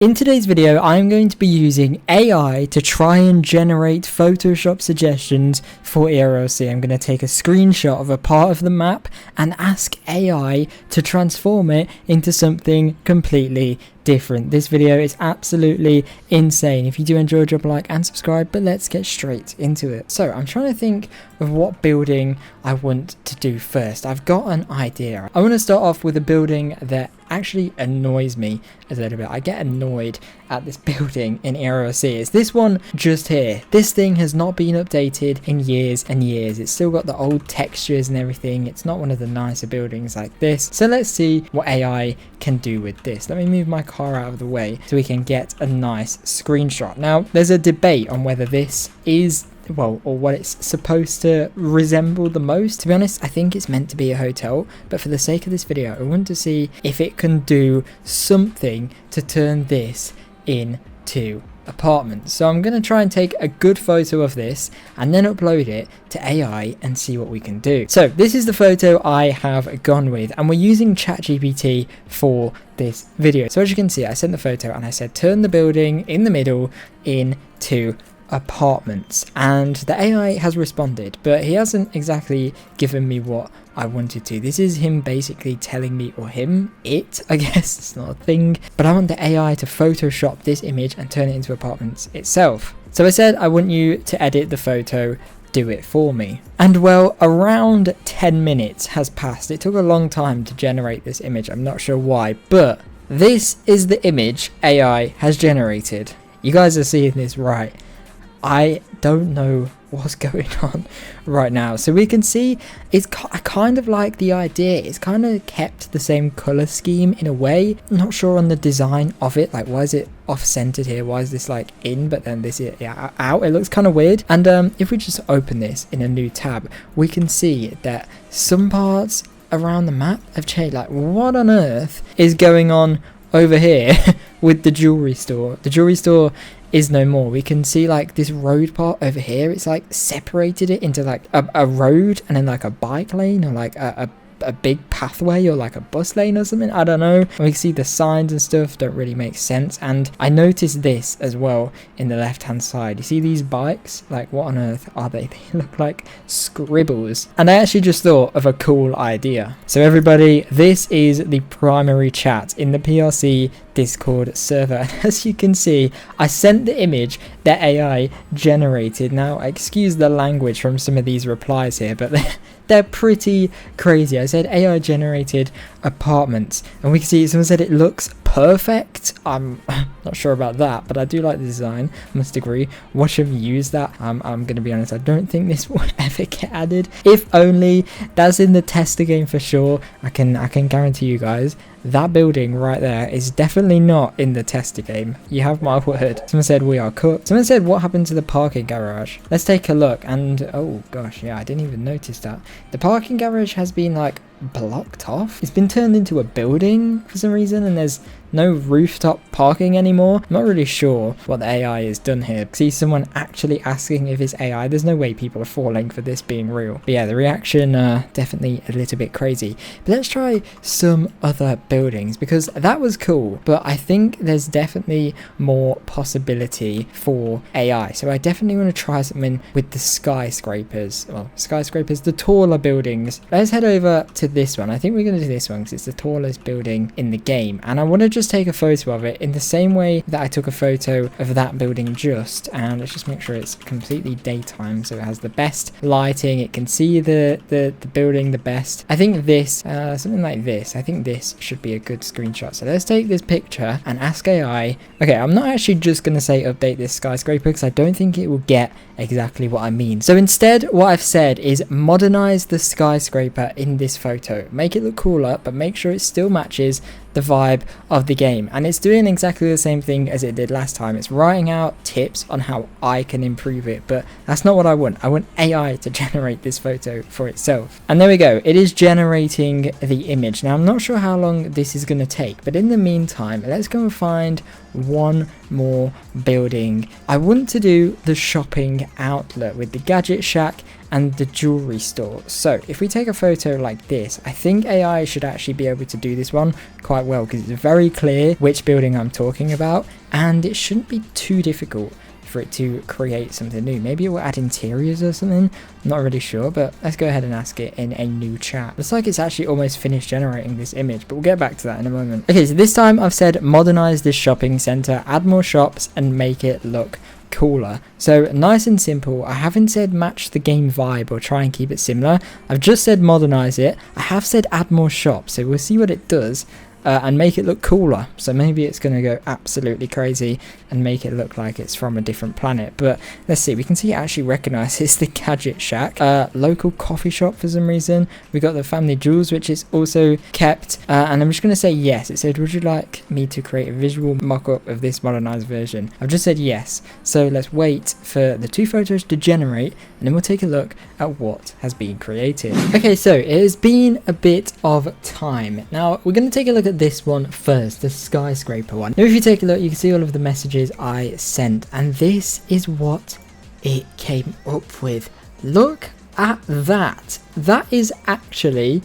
In today's video, I'm going to be using AI to try and generate Photoshop suggestions for ERLC. I'm going to take a screenshot of a part of the map and ask AI to transform it into something completely different. This video is absolutely insane. If you do enjoy, drop a like and subscribe, but let's get straight into it. So I'm trying to think of what building I want to do first. I've got an idea. I want to start off with a building that actually annoys me a little bit. I get annoyed at this building in ERLC. It's this one just here. This thing has not been updated in years and years. It's still got the old textures and everything. It's not one of the nicer buildings like this. So let's see what AI can do with this. Let me move my car out of the way so we can get a nice screenshot. Now, there's a debate on whether this is or what it's supposed to resemble the most. To be honest, I think it's meant to be a hotel, but for the sake of this video, I want to see if it can do something to turn this into apartments. So I'm going to try and take a good photo of this and then upload it to AI and see what we can do. So this is the photo I have gone with, and we're using ChatGPT for this video. So as you can see, I sent the photo and I said turn the building in the middle into apartments, and the AI has responded, but he hasn't exactly given me what I wanted to. This is him basically telling me, or it, I guess, it's not a thing, but I want the AI to Photoshop this image and turn it into apartments itself. So I said I want you to edit the photo, do it for me. And well, around 10 minutes has passed. It took a long time to generate this image. I'm not sure why, but this is the image AI has generated. You guys are seeing this right. I don't know what's going on right now. So we can see it's I kind of like the idea. It's kind of kept the same color scheme in a way. I'm not sure on the design of it. Like, why is it off-centered here? Why is this like in, but then this is out? It looks kind of weird. And if we just open this in a new tab, we can see that some parts around the map have changed. Like, what on earth is going on over here with the jewelry store? The jewelry store is no more. We can see like this road part over here. It's like separated it into like a road and then like a bike lane, or like a big pathway, or like a bus lane or something. I don't know. And we can see the signs and stuff don't really make sense. And I noticed this as well in the left hand side. You see these bikes? Like, what on earth are they? They look like scribbles. And I actually just thought of a cool idea. So everybody, this is the primary chat in the PRC Discord server. And as you can see, I sent the image that AI generated. Now, excuse the language from some of these replies here, but they're pretty crazy. I said AI generated apartments, and we can see someone said it looks perfect. I'm not sure about that, but I do like the design, must agree. Watch them use that. I'm gonna be honest, I don't think this will ever get added. If only. That's in the tester game for sure. I can guarantee you guys that building right there is definitely not in the tester game. You have my word. Someone said we are cooked. Someone said what happened to the parking garage? Let's take a look. And oh gosh, yeah, I didn't even notice that. The parking garage has been like blocked off. It's been turned into a building for some reason, and there's no rooftop parking anymore. I'm not really sure what the AI has done here. See someone actually asking if it's AI. There's no way people are falling for this being real. But yeah, the reaction definitely a little bit crazy. But let's try some other buildings, because that was cool, but I think there's definitely more possibility for AI. So I definitely want to try something with the skyscrapers. Well, skyscrapers, the taller buildings. Let's head over to this one. I think we're going to do this one because it's the tallest building in the game, and I want to just take a photo of it in the same way that I took a photo of that building just. And let's just make sure it's completely daytime, so it has the best lighting, it can see the building the best. I think this something like this, I think this should be a good screenshot. So let's take this picture and ask AI. Okay, I'm not actually just going to say update this skyscraper, because I don't think it will get exactly what I mean. So instead, what I've said is modernize the skyscraper in this photo, make it look cooler, but make sure it still matches the vibe of the game. And it's doing exactly the same thing as it did last time. It's writing out tips on how I can improve it, but that's not what I want. I want AI to generate this photo for itself. And there we go, it is generating the image. Now, I'm not sure how long this is going to take, but in the meantime, let's go and find one more building. I want to do the shopping outlet with the gadget shack and the jewelry store. So if we take a photo like this, I think AI should actually be able to do this one quite well, because it's very clear which building I'm talking about, and it shouldn't be too difficult for it to create something new. Maybe it will add interiors or something, I'm not really sure, but let's go ahead and ask it in a new chat. Looks like it's actually almost finished generating this image, but we'll get back to that in a moment. Okay, so this time I've said modernize this shopping center, add more shops and make it look cooler. So nice and simple. I haven't said match the game vibe or try and keep it similar. I've just said modernize it. I have said add more shops, so we'll see what it does. And make it look cooler. So maybe it's going to go absolutely crazy and make it look like it's from a different planet. But let's see, we can see it actually recognizes the Gadget Shack. Local coffee shop for some reason. We got the family jewels, which is also kept. And I'm just going to say yes. It said, would you like me to create a visual mock-up of this modernized version? I've just said yes. So let's wait for the 2 photos to generate, and then we'll take a look at what has been created. Okay, so it has been a bit of time. Now we're going to take a look at this one first, the skyscraper one. Now if you take a look, you can see all of the messages I sent, and this is what it came up with. Look at that. That is actually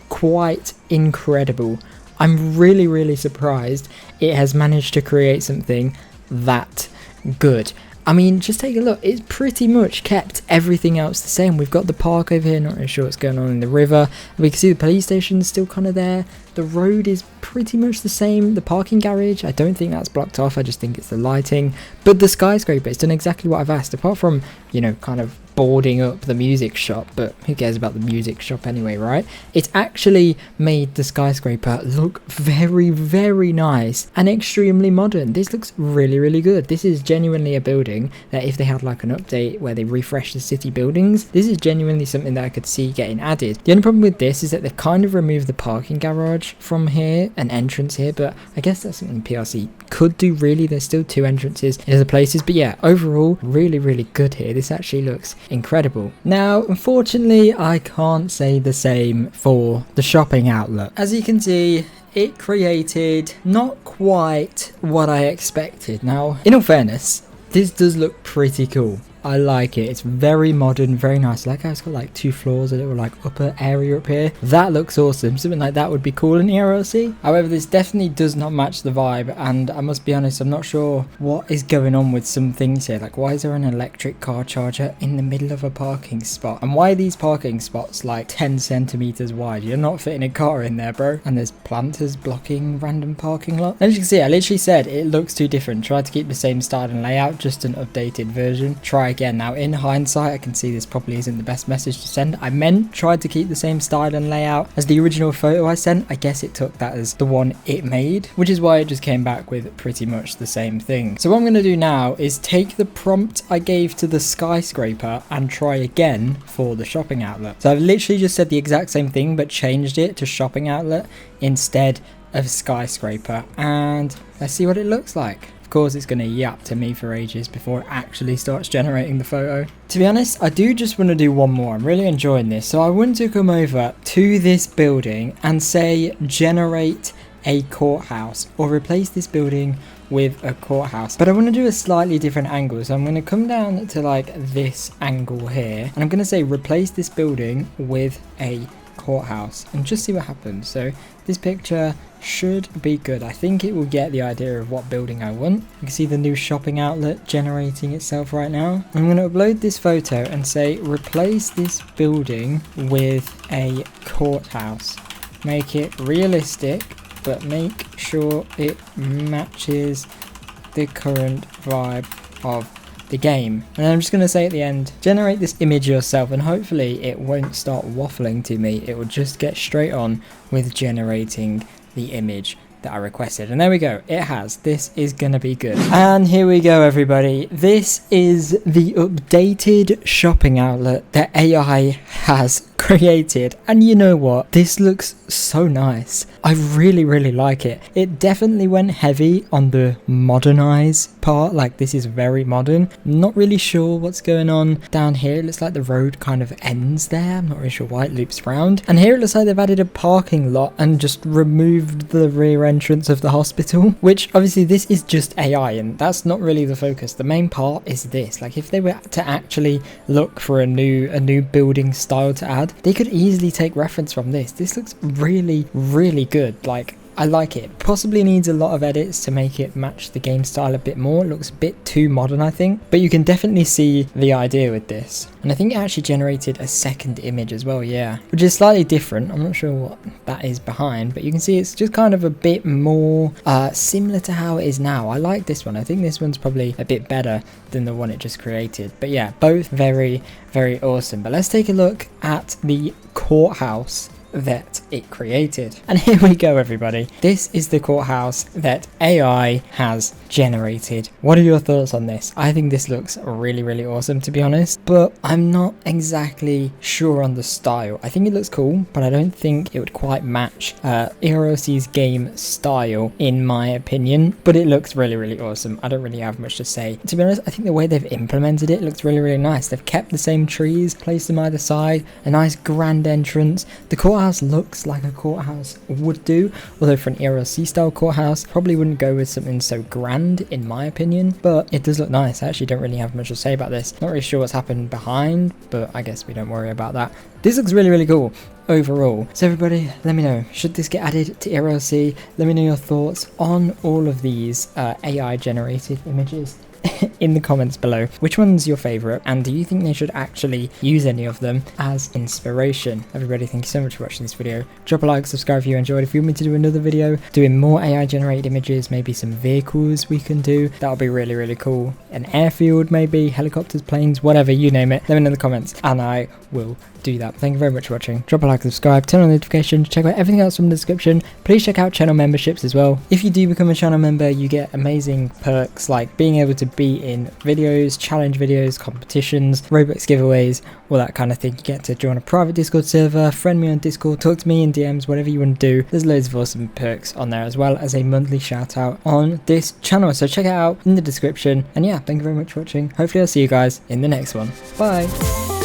quite incredible. I'm really surprised it has managed to create something that good. I mean, just take a look. It's pretty much kept everything else the same. We've got the park over here, not really sure what's going on in the river. We can see the police station still kind of there. The road is pretty much the same. The parking garage, I don't think that's blocked off. I just think it's the lighting. But the skyscraper, it's done exactly what I've asked, apart from, you know, kind of boarding up the music shop, but who cares about the music shop anyway, right? It's actually made the skyscraper look very nice and extremely modern. This looks really good. This is genuinely a building that if they had like an update where they refresh the city buildings, this is genuinely something that I could see getting added. The only problem with this is that they've kind of removed the parking garage from here, an entrance here, but I guess that's something PRC could do really. There's still 2 entrances in other places, but yeah, overall really good here. This actually looks incredible. Now unfortunately I can't say the same for the shopping outlet. As you can see, it created not quite what I expected. Now in all fairness, this does look pretty cool. I like it. It's very modern, very nice. I like how it's got like 2 floors, a little like upper area up here. That looks awesome. Something like that would be cool in ERLC. However, this definitely does not match the vibe, and I must be honest, I'm not sure what is going on with some things here. Like, why is there an electric car charger in the middle of a parking spot? And why are these parking spots like 10 centimeters wide? You're not fitting a car in there, bro. And there's planters blocking random parking lot. As you can see, I literally said it looks too different. Try to keep the same style and layout, just an updated version. Try again. Now in hindsight, I can see this probably isn't the best message to send. I tried to keep the same style and layout as the original photo I sent. I guess it took that as the one it made, which is why it just came back with pretty much the same thing. So what I'm going to do now is take the prompt I gave to the skyscraper and try again for the shopping outlet. So I've literally just said the exact same thing but changed it to shopping outlet instead of skyscraper, and let's see what it looks like. Of course, it's going to yap to me for ages before it actually starts generating the photo. To be honest, I do just want to do one more. I'm really enjoying this. So I want to come over to this building and say generate a courthouse, or replace this building with a courthouse. But I want to do a slightly different angle. So I'm going to come down to like this angle here, and I'm going to say replace this building with a courthouse and just see what happens. So this picture should be good. I think it will get the idea of what building I want. You can see the new shopping outlet generating itself right now. I'm going to upload this photo and say replace this building with a courthouse. Make it realistic, but make sure it matches the current vibe of the game. And I'm just going to say at the end, generate this image yourself, and hopefully it won't start waffling to me. It will just get straight on with generating the image that I requested. And there we go, it has. This is gonna be good. And here we go, everybody. This is the updated shopping outlet that AI has created, and you know what, this looks so nice. I really like it. It definitely went heavy on the modernize part, like this is very modern. Not really sure what's going on down here. It looks like the road kind of ends there. I'm not really sure why it loops around. And here it looks like they've added a parking lot and just removed the rear entrance of the hospital, which obviously this is just AI and that's not really the focus. The main part is this. Like if they were to actually look for a new building style to add, they could easily take reference from this. This looks really good. Like, I like it. Possibly needs a lot of edits to make it match the game style a bit more. It looks a bit too modern, I think, but you can definitely see the idea with this. And I think it actually generated a second image as well, yeah, which is slightly different. I'm not sure what that is behind, but you can see it's just kind of a bit more similar to how it is now. I like this one. I think this one's probably a bit better than the one it just created. But yeah, both very awesome. But let's take a look at the courthouse that it created. And here we go, everybody. This is the courthouse that AI has generated. What are your thoughts on this? I think this looks really awesome, to be honest, but I'm not exactly sure on the style. I think it looks cool, but I don't think it would quite match ERLC's game style, in my opinion, but it looks really awesome. I don't really have much to say. To be honest, I think the way they've implemented it looks really nice. They've kept the same trees, placed them either side, a nice grand entrance. The courthouse looks like a courthouse would do, although for an ERLC style courthouse, probably wouldn't go with something so grand in my opinion, but it does look nice. I actually don't really have much to say about this. Not really sure what's happened behind, but I guess we don't worry about that. This looks really cool overall. So everybody, let me know, should this get added to ERLC? Let me know your thoughts on all of these AI generated images in the comments below. Which one's your favorite, and do you think they should actually use any of them as inspiration? Everybody, thank you so much for watching this video. Drop a like, subscribe if you enjoyed. If you want me to do another video doing more AI generated images, maybe some vehicles we can do, that would be really cool. An airfield, maybe helicopters, planes, whatever, you name it, let me know in the comments and I will do that. Thank you very much for watching. Drop a like, subscribe, turn on notifications, check out everything else from the description. Please check out channel memberships as well. If you do become a channel member, you get amazing perks like being able to be in videos, challenge videos, competitions, Robux giveaways, all that kind of thing. You get to join a private Discord server, friend me on Discord, talk to me in DMs, whatever you want to do. There's loads of awesome perks on there, as well as a monthly shout out on this channel. So check it out in the description. And yeah, thank you very much for watching. Hopefully I'll see you guys in the next one. Bye.